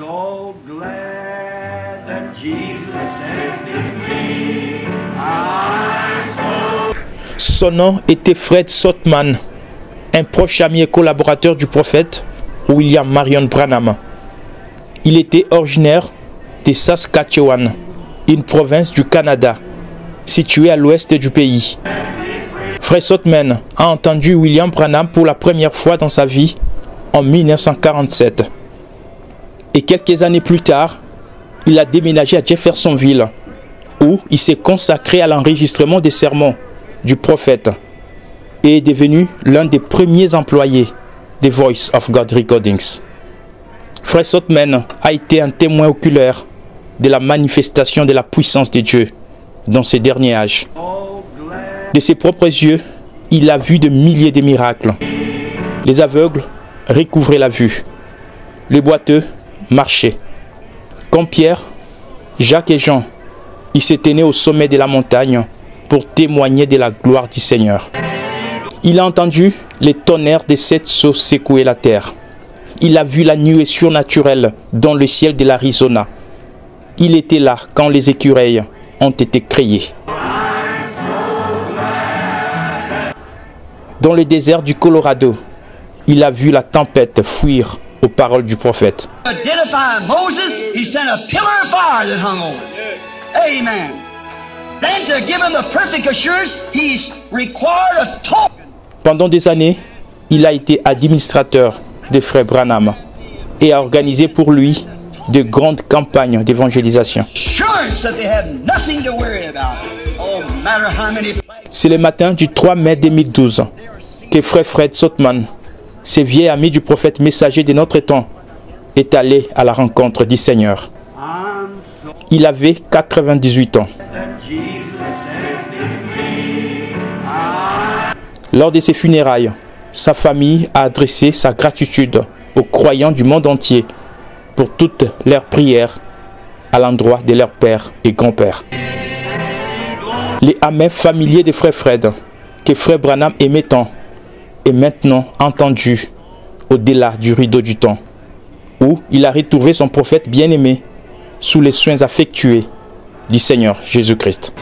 so glad that Jesus has been free. I'm so... Son nom était Fred Sothmann, un proche ami et collaborateur du prophète William Marion Branham. Il était originaire de Saskatchewan, une province du Canada, située à l'ouest du pays. Fred Sothmann a entendu William Branham pour la première fois dans sa vie en 1947. Et quelques années plus tard, il a déménagé à Jeffersonville, où il s'est consacré à l'enregistrement des sermons du prophète et est devenu l'un des premiers employés des Voice of God Recordings. Fred Sothmann a été un témoin oculaire de la manifestation de la puissance de Dieu dans ce dernier âge. De ses propres yeux, il a vu de milliers de miracles. Les aveugles recouvraient la vue. Les boiteux marchaient. Comme Pierre, Jacques et Jean, il se tenait au sommet de la montagne pour témoigner de la gloire du Seigneur. Il a entendu les tonnerres des 7 sceaux secouer la terre. Il a vu la nuée surnaturelle dans le ciel de l'Arizona. Il était là quand les écureuils ont été créés. Dans le désert du Colorado, il a vu la tempête fuir aux paroles du prophète. Pendant des années, il a été administrateur de Frère Branham et a organisé pour lui de grandes campagnes d'évangélisation. C'est le matin du 3 mai 2012 que Frère Fred Sothmann, ce vieil ami du prophète messager de notre temps, est allé à la rencontre du Seigneur. Il avait 98 ans. Lors de ses funérailles, sa famille a adressé sa gratitude aux croyants du monde entier pour toutes leurs prières à l'endroit de leurs pères et grands-pères. Les amers familiers de Frère Fred, que Frère Branham aimait tant, est maintenant entendu au-delà du rideau du temps, où il a retrouvé son prophète bien-aimé sous les soins affectueux du Seigneur Jésus-Christ.